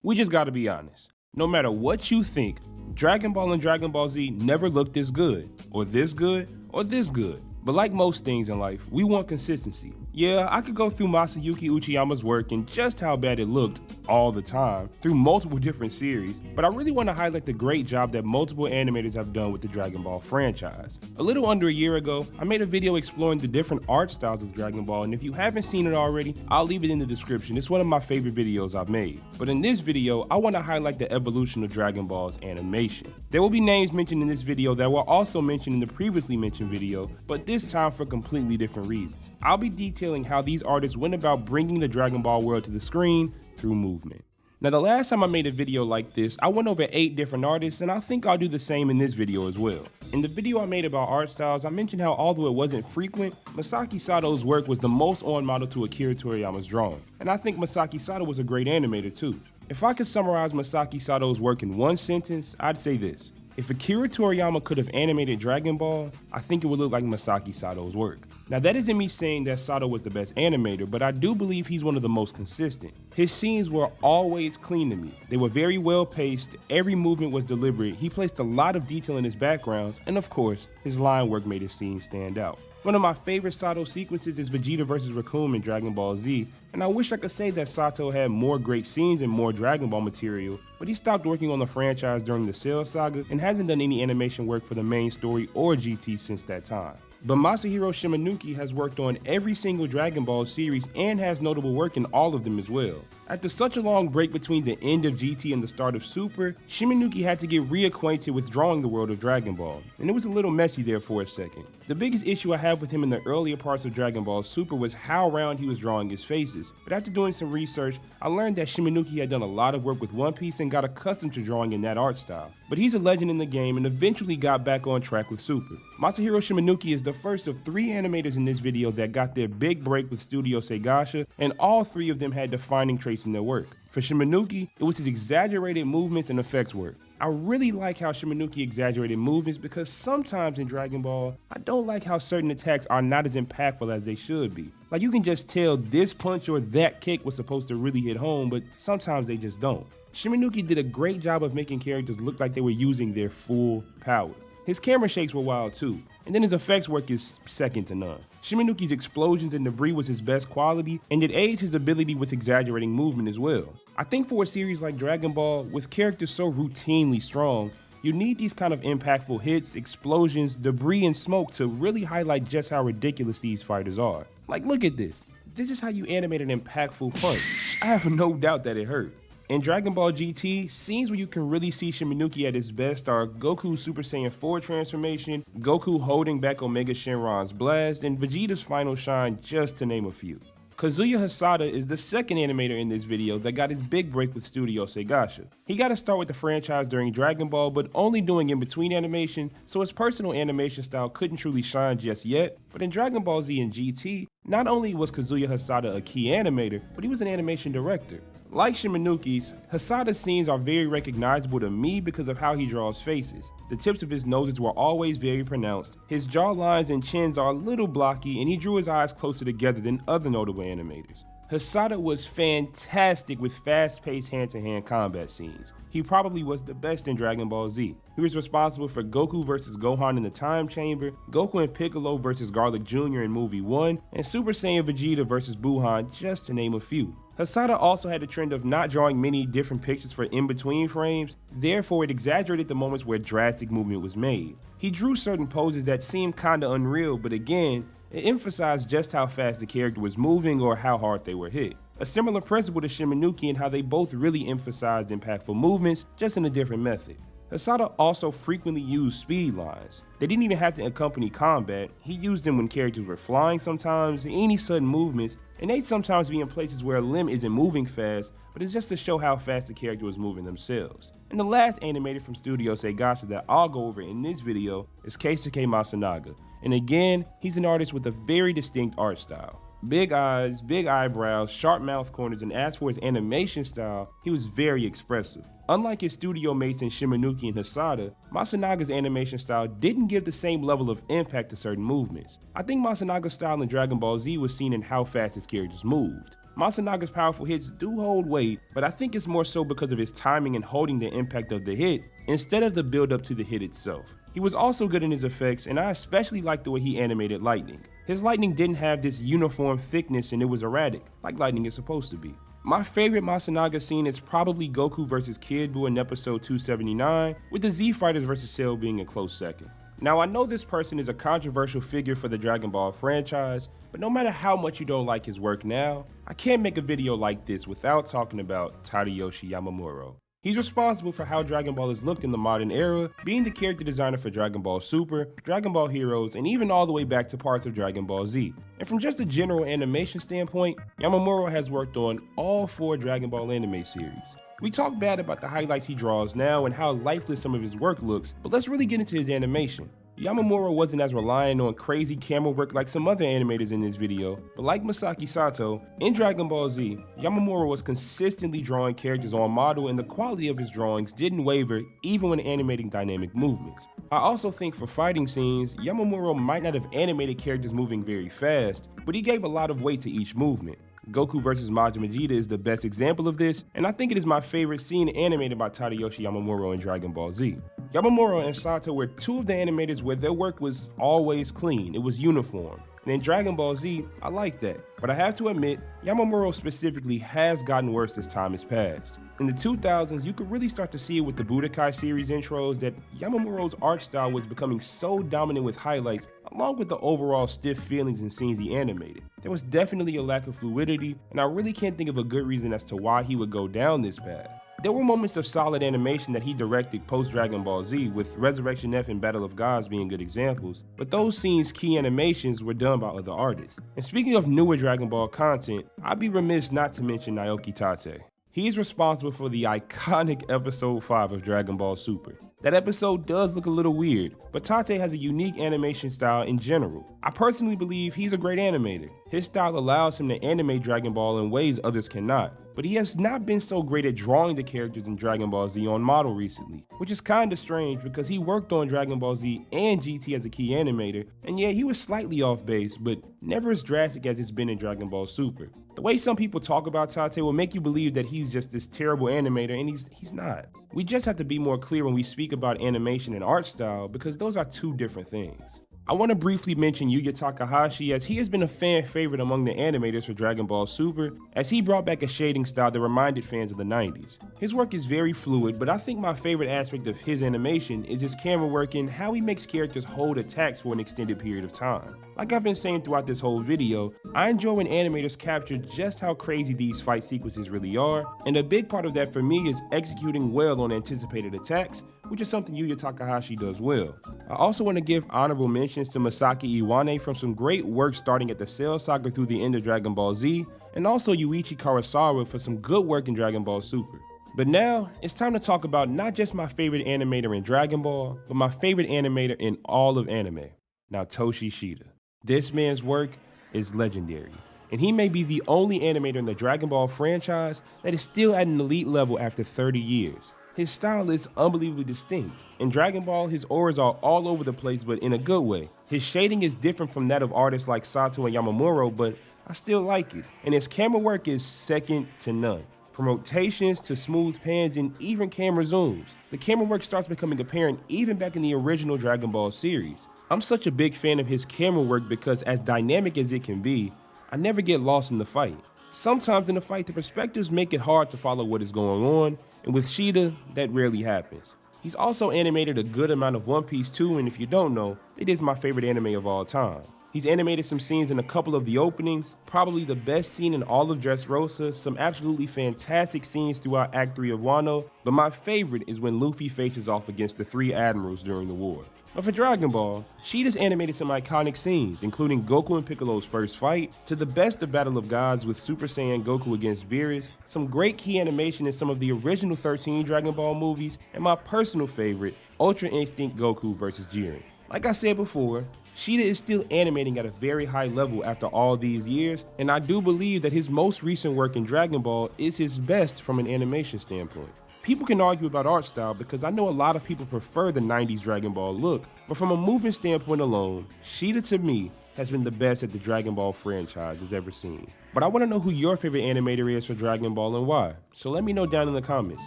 We just gotta be honest. No matter what you think, Dragon Ball and Dragon Ball Z never looked this good, or this good, or this good. But like most things in life, we want consistency. Yeah, I could go through Masayuki Uchiyama's work and just how bad it looked all the time through multiple different series, but I really want to highlight the great job that multiple animators have done with the Dragon Ball franchise. A little under a year ago, I made a video exploring the different art styles of Dragon Ball, and if you haven't seen it already, I'll leave it in the description. It's one of my favorite videos I've made. But in this video, I want to highlight the evolution of Dragon Ball's animation. There will be names mentioned in this video that were also mentioned in the previously mentioned video, but this time for completely different reasons. I'll be detailing how these artists went about bringing the Dragon Ball world to the screen through movement. Now, the last time I made a video like this, I went over 8 different artists, and I think I'll do the same in this video as well. In the video I made about art styles, I mentioned how although it wasn't frequent, Masaki Sato's work was the most on model to Akira Toriyama's drawing. And I think Masaki Sato was a great animator too. If I could summarize Masaki Sato's work in one sentence, I'd say this. If Akira Toriyama could have animated Dragon Ball, I think it would look like Masaki Sato's work. Now, that isn't me saying that Sato was the best animator, but I do believe he's one of the most consistent. His scenes were always clean to me. They were very well paced, every movement was deliberate, he placed a lot of detail in his backgrounds, and of course, his line work made his scenes stand out. One of my favorite Sato sequences is Vegeta vs. Raccoon in Dragon Ball Z, and I wish I could say that Sato had more great scenes and more Dragon Ball material, but he stopped working on the franchise during the Cell Saga and hasn't done any animation work for the main story or GT since that time. But Masahiro Shimanuki has worked on every single Dragon Ball series and has notable work in all of them as well. After such a long break between the end of GT and the start of Super, Shimanuki had to get reacquainted with drawing the world of Dragon Ball, and it was a little messy there for a second. The biggest issue I have with him in the earlier parts of Dragon Ball Super was how round he was drawing his faces, but after doing some research, I learned that Shimanuki had done a lot of work with One Piece and got accustomed to drawing in that art style. But he's a legend in the game and eventually got back on track with Super. Masahiro Shimanuki is the first of 3 animators in this video that got their big break with Studio Seigasha, and all 3 of them had defining traits in their work. For Shimanuki, it was his exaggerated movements and effects work. I really like how Shimanuki exaggerated movements because sometimes in Dragon Ball, I don't like how certain attacks are not as impactful as they should be. Like you can just tell this punch or that kick was supposed to really hit home, but sometimes they just don't. Shimanuki did a great job of making characters look like they were using their full power. His camera shakes were wild too, and then his effects work is second to none. Shimanuki's explosions and debris was his best quality, and it aids his ability with exaggerating movement as well. I think for a series like Dragon Ball, with characters so routinely strong, you need these kind of impactful hits, explosions, debris, and smoke to really highlight just how ridiculous these fighters are. Like, look at this. This is how you animate an impactful punch. I have no doubt that it hurt. In Dragon Ball GT, scenes where you can really see Shimanuki at his best are Goku's Super Saiyan 4 transformation, Goku holding back Omega Shenron's blast, and Vegeta's final shine, just to name a few. Kazuya Hasada is the second animator in this video that got his big break with Studio Seigasha. He got to start with the franchise during Dragon Ball, but only doing in-between animation, so his personal animation style couldn't truly shine just yet. But in Dragon Ball Z and GT, not only was Kazuya Hasada a key animator, but he was an animation director. Like Shimanuki's, Hasada's scenes are very recognizable to me because of how he draws faces. The tips of his noses were always very pronounced, his jaw lines and chins are a little blocky, and he drew his eyes closer together than other notable animators. Hasada was fantastic with fast-paced hand-to-hand combat scenes. He probably was the best in Dragon Ball Z. He was responsible for Goku vs. Gohan in the Time Chamber, Goku and Piccolo vs. Garlic Jr. in Movie 1, and Super Saiyan Vegeta vs. Buhan, just to name a few. Hasada also had a trend of not drawing many different pictures for in-between frames, therefore it exaggerated the moments where drastic movement was made. He drew certain poses that seemed kinda unreal, but again, it emphasized just how fast the character was moving or how hard they were hit. A similar principle to Shimanuki in how they both really emphasized impactful movements, just in a different method. Hasada also frequently used speed lines. They didn't even have to accompany combat, he used them when characters were flying sometimes, any sudden movements, and they'd sometimes be in places where a limb isn't moving fast, but it's just to show how fast the character was moving themselves. And the last animator from Studio Seigasha that I'll go over in this video is Keisuke Masunaga, and again, he's an artist with a very distinct art style. Big eyes, big eyebrows, sharp mouth corners, and as for his animation style, he was very expressive. Unlike his studio mates in Shimanuki and Hasada, Masunaga's animation style didn't give the same level of impact to certain movements. I think Masunaga's style in Dragon Ball Z was seen in how fast his characters moved. Masanaga's powerful hits do hold weight, but I think it's more so because of his timing and holding the impact of the hit instead of the build up to the hit itself. He was also good in his effects, and I especially liked the way he animated lightning. His lightning didn't have this uniform thickness and it was erratic, like lightning is supposed to be. My favorite Masanaga scene is probably Goku vs Kid Buu in episode 279, with the Z Fighters vs Cell being a close second. Now I know this person is a controversial figure for the Dragon Ball franchise, but no matter how much you don't like his work now, I can't make a video like this without talking about Tadayoshi Yamamuro. He's responsible for how Dragon Ball has looked in the modern era, being the character designer for Dragon Ball Super, Dragon Ball Heroes, and even all the way back to parts of Dragon Ball Z. And from just a general animation standpoint, Yamamuro has worked on all 4 Dragon Ball anime series. We talk bad about the highlights he draws now and how lifeless some of his work looks, but let's really get into his animation. Yamamuro wasn't as reliant on crazy camera work like some other animators in this video, but like Masaki Sato, in Dragon Ball Z, Yamamuro was consistently drawing characters on model and the quality of his drawings didn't waver even when animating dynamic movements. I also think for fighting scenes, Yamamuro might not have animated characters moving very fast, but he gave a lot of weight to each movement. Goku vs Majin Vegeta is the best example of this, and I think it is my favorite scene animated by Tadayoshi Yamamuro in Dragon Ball Z. Yamamuro and Sato were 2 of the animators where their work was always clean, it was uniform. And in Dragon Ball Z, I like that. But I have to admit, Yamamuro specifically has gotten worse as time has passed. In the 2000s, you could really start to see it with the Budokai series intros that Yamamuro's art style was becoming so dominant with highlights, along with the overall stiff feelings in scenes he animated. There was definitely a lack of fluidity, and I really can't think of a good reason as to why he would go down this path. There were moments of solid animation that he directed post Dragon Ball Z, with Resurrection F and Battle of Gods being good examples, but those scenes' key animations were done by other artists. And speaking of newer Dragon Ball content, I'd be remiss not to mention Naoki Tate. He is responsible for the iconic episode 5 of Dragon Ball Super. That episode does look a little weird, but Tate has a unique animation style in general. I personally believe he's a great animator. His style allows him to animate Dragon Ball in ways others cannot, but he has not been so great at drawing the characters in Dragon Ball Z on model recently, which is kinda strange because he worked on Dragon Ball Z and GT as a key animator, and yeah, he was slightly off base, but never as drastic as it's been in Dragon Ball Super. The way some people talk about Tate will make you believe that he's just this terrible animator, and he's not. We just have to be more clear when we speak about animation and art style because those are 2 different things. I want to briefly mention Yuya Takahashi, as he has been a fan favorite among the animators for Dragon Ball Super, as he brought back a shading style that reminded fans of the 90s. His work is very fluid, but I think my favorite aspect of his animation is his camera work and how he makes characters hold attacks for an extended period of time. Like I've been saying throughout this whole video, I enjoy when animators capture just how crazy these fight sequences really are, and a big part of that for me is executing well on anticipated attacks, which is something Yuya Takahashi does well. I also want to give honorable mentions to Masaki Iwane from some great work starting at the Cell Saga through the end of Dragon Ball Z, and also Yuichi Karasawa for some good work in Dragon Ball Super. But now, it's time to talk about not just my favorite animator in Dragon Ball, but my favorite animator in all of anime, Naotoshi Shida. This man's work is legendary, and he may be the only animator in the Dragon Ball franchise that is still at an elite level after 30 years. His style is unbelievably distinct. In Dragon Ball, his auras are all over the place, but in a good way. His shading is different from that of artists like Sato and Yamamuro, but I still like it. And his camera work is second to none. From rotations to smooth pans and even camera zooms, the camera work starts becoming apparent even back in the original Dragon Ball series. I'm such a big fan of his camera work because as dynamic as it can be, I never get lost in the fight. Sometimes in the fight, the perspectives make it hard to follow what is going on, and with Shida, that rarely happens. He's also animated a good amount of One Piece too, and if you don't know, it is my favorite anime of all time. He's animated some scenes in a couple of the openings, probably the best scene in all of Dressrosa, some absolutely fantastic scenes throughout Act 3 of Wano, but my favorite is when Luffy faces off against the 3 admirals during the war. But for Dragon Ball, Shida's animated some iconic scenes, including Goku and Piccolo's first fight, to the best of Battle of Gods with Super Saiyan Goku against Beerus, some great key animation in some of the original 13 Dragon Ball movies, and my personal favorite, Ultra Instinct Goku vs Jiren. Like I said before, Shida is still animating at a very high level after all these years, and I do believe that his most recent work in Dragon Ball is his best from an animation standpoint. People can argue about art style because I know a lot of people prefer the 90s Dragon Ball look, but from a movement standpoint alone, Shida to me has been the best that the Dragon Ball franchise has ever seen. But I want to know who your favorite animator is for Dragon Ball and why, so let me know down in the comments.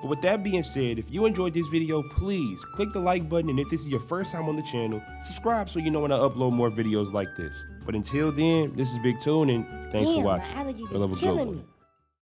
But with that being said, if you enjoyed this video, please click the like button, and if this is your first time on the channel, subscribe so you know when I upload more videos like this. But until then, this is BigTune, and thanks for watching. My allergies You'll have is a good killing one. me.